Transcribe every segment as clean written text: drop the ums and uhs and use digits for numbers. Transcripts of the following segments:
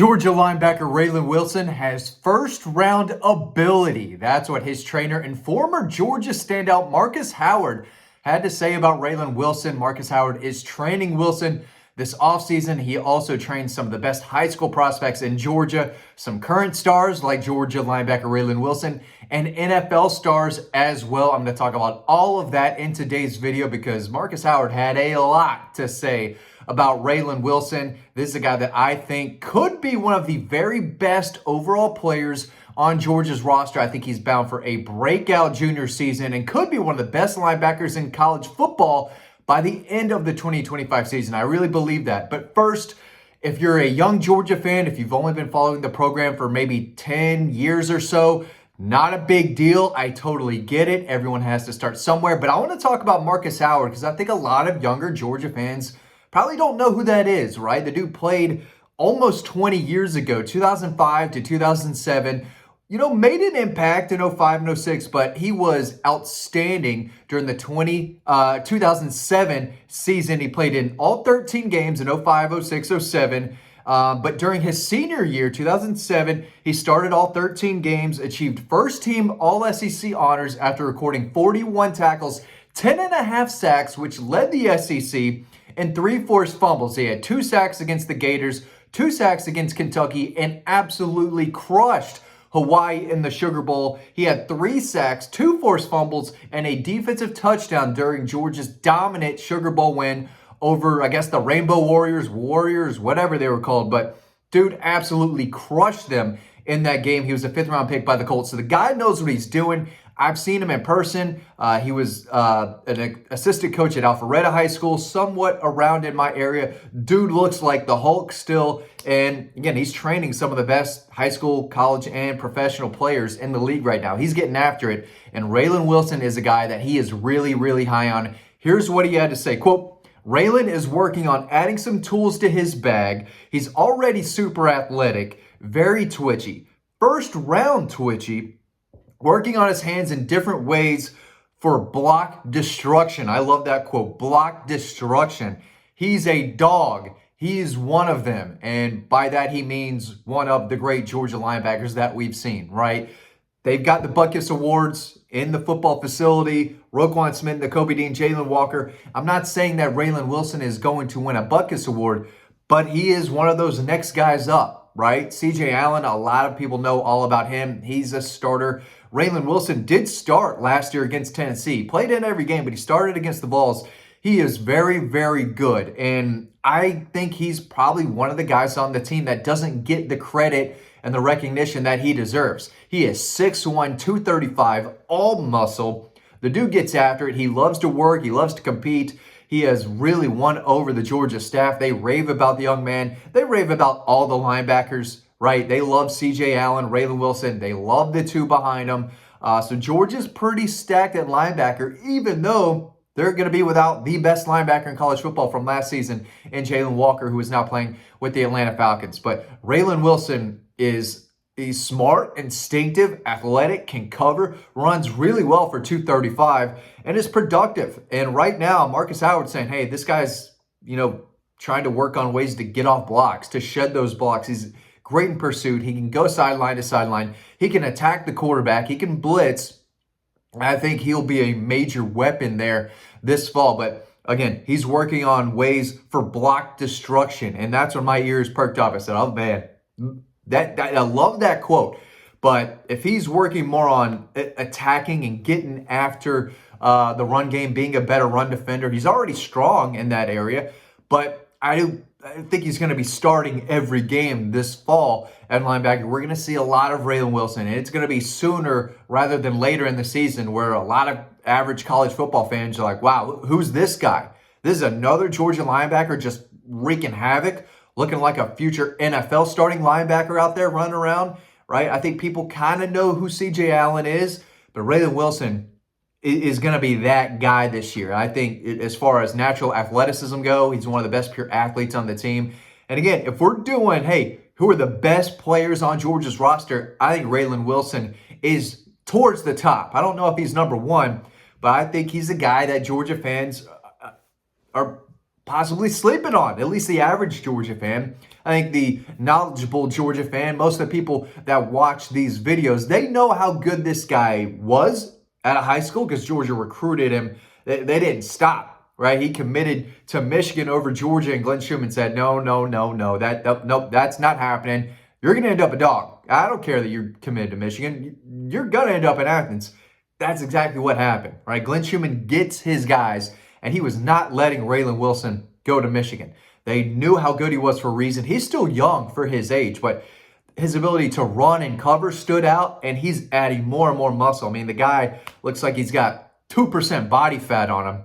Georgia linebacker Raylen Wilson has first-round ability. That's what his trainer and former Georgia standout Marcus Howard had to say about Raylen Wilson. Marcus Howard is training Wilson this offseason. He also trained some of the best high school prospects in Georgia, some current stars like Georgia linebacker Raylen Wilson, and NFL stars as well. I'm going to talk about all of that in today's video because Marcus Howard had a lot to say about Raylen Wilson. This is a guy that I think could be one of the very best overall players on Georgia's roster. I think he's bound for a breakout junior season and could be one of the best linebackers in college football by the end of the 2025 season. I really believe that. But first, if you're a young Georgia fan, if you've only been following the program for maybe 10 years or so, not a big deal. I totally get it. Everyone has to start somewhere. But I want to talk about Marcus Howard because I think a lot of younger Georgia fans probably don't know who that is, right? The dude played almost 20 years ago, 2005 to 2007. Made an impact in 05 and 06, but he was outstanding during the 2007 season. He played in all 13 games in 05, 06, 07. But during his senior year, 2007, he started all 13 games, achieved first-team All-SEC honors after recording 41 tackles, 10.5 sacks, which led the SEC, and 3 forced fumbles. He had 2 sacks against the Gators, 2 sacks against Kentucky, and absolutely crushed Hawaii in the Sugar Bowl. He had 3 sacks, 2 forced fumbles, and a defensive touchdown during Georgia's dominant Sugar Bowl win over, I guess, the Rainbow Warriors, whatever they were called. But dude absolutely crushed them in that game. He was a 5th-round pick by the Colts. So the guy knows what he's doing. I've seen him in person. He was an assistant coach at Alpharetta High School, somewhat around in my area. Dude looks like the Hulk still. And again, he's training some of the best high school, college, and professional players in the league right now. He's getting after it. And Raylen Wilson is a guy that he is really, really high on. Here's what he had to say. Quote, Raylen is working on adding some tools to his bag. He's already super athletic, very twitchy. First round twitchy. Working on his hands in different ways for block destruction. I love that quote, block destruction. He's a dog. He's one of them. And by that, he means one of the great Georgia linebackers that we've seen, right? They've got the Butkus Awards in the football facility. Roquan Smith, Nakobe Dean, Jalen Walker. I'm not saying that Raylen Wilson is going to win a Butkus Award, but he is one of those next guys up, right? CJ Allen, a lot of people know all about him. He's a starter. Raylen Wilson did start last year against Tennessee. Played in every game, but he started against the Vols. He is very, very good. And I think he's probably one of the guys on the team that doesn't get the credit and the recognition that he deserves. He is 6'1", 235, all muscle. The dude gets after it. He loves to work. He loves to compete. He has really won over the Georgia staff. They rave about the young man. They rave about all the linebackers, right? They love CJ Allen, Raylen Wilson. They love the 2 behind him. So Georgia's pretty stacked at linebacker, even though they're going to be without the best linebacker in college football from last season in Jalen Walker, who is now playing with the Atlanta Falcons. But Raylen Wilson he's smart, instinctive, athletic, can cover, runs really well for 235, and is productive. And right now, Marcus Howard's saying, hey, this guy's, trying to work on ways to get off blocks, to shed those blocks. He's great in pursuit. He can go sideline to sideline. He can attack the quarterback. He can blitz. I think he'll be a major weapon there this fall. But again, he's working on ways for block destruction. And that's when my ears perked up. I said, oh, man, I love that quote. But if he's working more on attacking and getting after the run game, being a better run defender, he's already strong in that area. But I think he's going to be starting every game this fall at linebacker. We're going to see a lot of Raylen Wilson, and it's going to be sooner rather than later in the season where a lot of average college football fans are like, wow, who's this guy? This is another Georgia linebacker just wreaking havoc, looking like a future NFL starting linebacker out there running around, right? I think people kind of know who CJ Allen is, but Raylen Wilson is going to be that guy this year. I think as far as natural athleticism go, he's one of the best pure athletes on the team. And again, if we're doing, hey, who are the best players on Georgia's roster, I think Raylen Wilson is towards the top. I don't know if he's number 1, but I think he's a guy that Georgia fans are possibly sleeping on, at least the average Georgia fan. I think the knowledgeable Georgia fan, most of the people that watch these videos, they know how good this guy was at a high school because Georgia recruited him. They didn't stop, right? He committed to Michigan over Georgia, and Glenn Schumann said, no, nope, that's not happening. You're going to end up a Dawg. I don't care that you're committed to Michigan. You're going to end up in Athens. That's exactly what happened, right? Glenn Schumann gets his guys, and he was not letting Raylen Wilson go to Michigan. They knew how good he was for a reason. He's still young for his age, but his ability to run and cover stood out, and he's adding more and more muscle. I mean, the guy looks like he's got 2% body fat on him.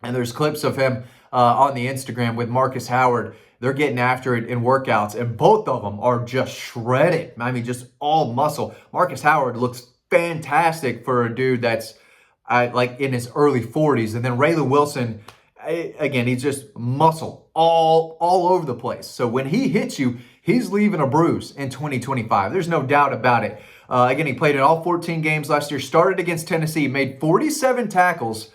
And there's clips of him on the Instagram with Marcus Howard. They're getting after it in workouts, and both of them are just shredded. I mean, just all muscle. Marcus Howard looks fantastic for a dude that's like in his early 40s. And then Raylen Wilson, again, he's just muscle all over the place. So when he hits you, he's leaving a bruise in 2025. There's no doubt about it. Again, he played in all 14 games last year, started against Tennessee, made 47 tackles,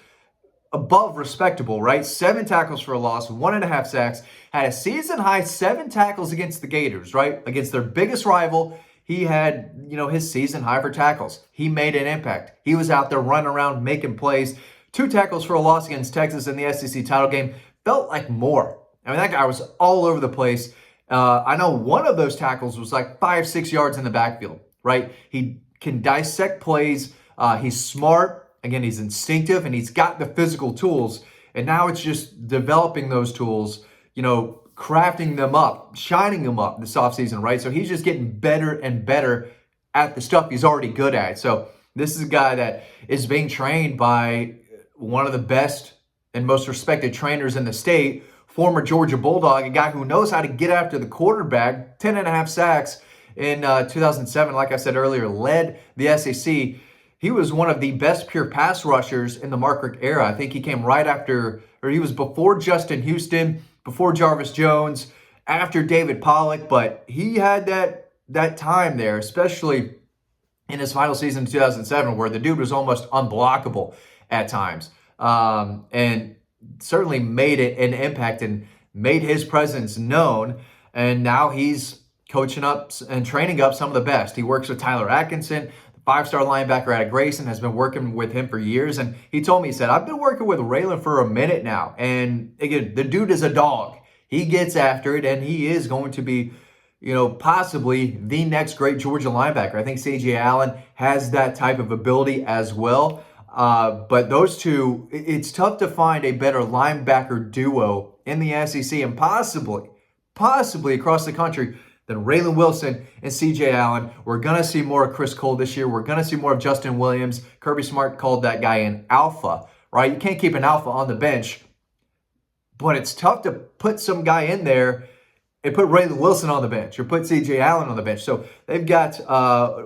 above respectable, right? 7 tackles for a loss, 1.5 sacks, had a season high 7 tackles against the Gators, right? Against their biggest rival. He had, his season high for tackles. He made an impact. He was out there running around, making plays. 2 tackles for a loss against Texas in the SEC title game. Felt like more. I mean, that guy was all over the place. I know one of those tackles was like 5-6 yards in the backfield, right? He can dissect plays. He's smart. Again, he's instinctive, and he's got the physical tools. And now it's just developing those tools, crafting them up, shining them up this offseason, right? So he's just getting better and better at the stuff he's already good at. So this is a guy that is being trained by one of the best and most respected trainers in the state, former Georgia Bulldog, a guy who knows how to get after the quarterback, 10.5 sacks in 2007, like I said earlier, led the SEC. He was one of the best pure pass rushers in the Mark Richt era. I think he came right after, or he was before Justin Houston, before Jarvis Jones, after David Pollock, but he had that time there, especially in his final season in 2007, where the dude was almost unblockable at times, and certainly made it an impact and made his presence known. And now he's coaching up and training up some of the best. He works with Tyler Atkinson, 5-star linebacker out of Grayson, has been working with him for years. And he told me, he said, I've been working with Raylen for a minute now. And again, the dude is a dog. He gets after it, and he is going to be, possibly the next great Georgia linebacker. I think C.J. Allen has that type of ability as well. But those two, it's tough to find a better linebacker duo in the SEC and possibly across the country than Raylen Wilson and C.J. Allen. We're going to see more of Chris Cole this year. We're going to see more of Justin Williams. Kirby Smart called that guy an alpha, right? You can't keep an alpha on the bench, but it's tough to put some guy in there and put Raylen Wilson on the bench or put C.J. Allen on the bench. So they've got,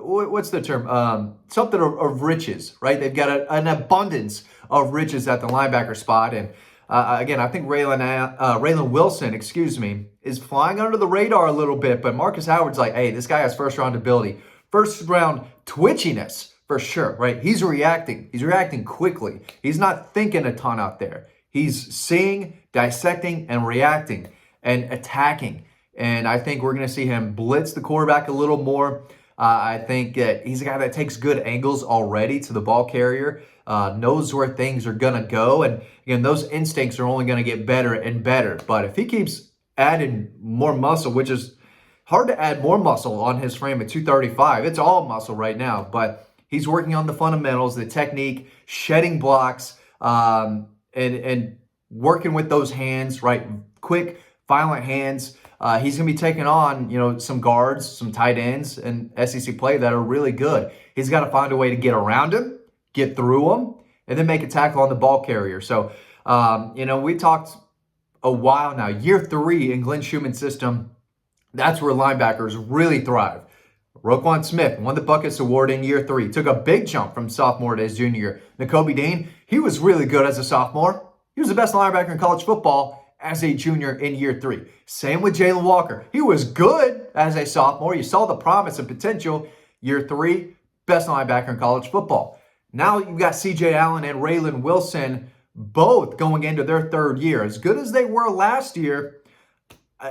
what's the term? Something of riches, right? They've got an abundance of riches at the linebacker spot. And again, I think Raylen Wilson, is flying under the radar a little bit, but Marcus Howard's like, hey, this guy has first-round ability, first-round twitchiness for sure, right? He's reacting quickly. He's not thinking a ton out there. He's seeing, dissecting, and reacting and attacking. And I think we're going to see him blitz the quarterback a little more. I think that he's a guy that takes good angles already to the ball carrier, knows where things are going to go. And again, those instincts are only going to get better and better. But if he keeps adding more muscle, which is hard to add more muscle on his frame at 235, it's all muscle right now. But he's working on the fundamentals, the technique, shedding blocks, and working with those hands, right? Quick, violent hands. He's going to be taking on, some guards, some tight ends in SEC play that are really good. He's got to find a way to get around him, get through him, and then make a tackle on the ball carrier. So, we talked a while now. Year 3 in Glenn Schumann's system, that's where linebackers really thrive. Roquan Smith won the Buckets Award in year 3. Took a big jump from sophomore to his junior year. Nakobe Dean, he was really good as a sophomore. He was the best linebacker in college football as a junior in year 3. Same with Jalen Walker. He was good as a sophomore. You saw the promise and potential. Year 3, best linebacker in college football. Now you've got C.J. Allen and Raylen Wilson, both going into their third year. As good as they were last year,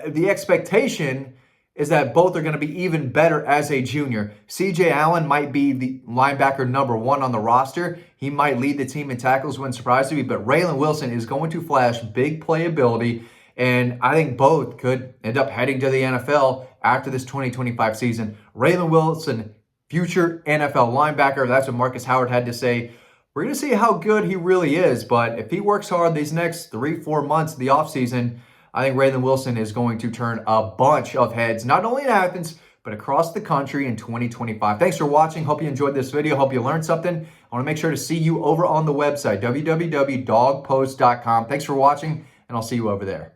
the expectation is that both are going to be even better as a junior. CJ Allen might be the linebacker number 1 on the roster. He might lead the team in tackles, wouldn't surprise me, but Raylen Wilson is going to flash big playability, and I think both could end up heading to the NFL after this 2025 season. Raylen Wilson, future NFL linebacker. That's what Marcus Howard had to say. We're going to see how good he really is, but if he works hard these next 3-4 months of the offseason, I think Raylen Wilson is going to turn a bunch of heads, not only in Athens, but across the country in 2025. Thanks for watching. Hope you enjoyed this video. Hope you learned something. I want to make sure to see you over on the website, www.dawgpost.com. Thanks for watching, and I'll see you over there.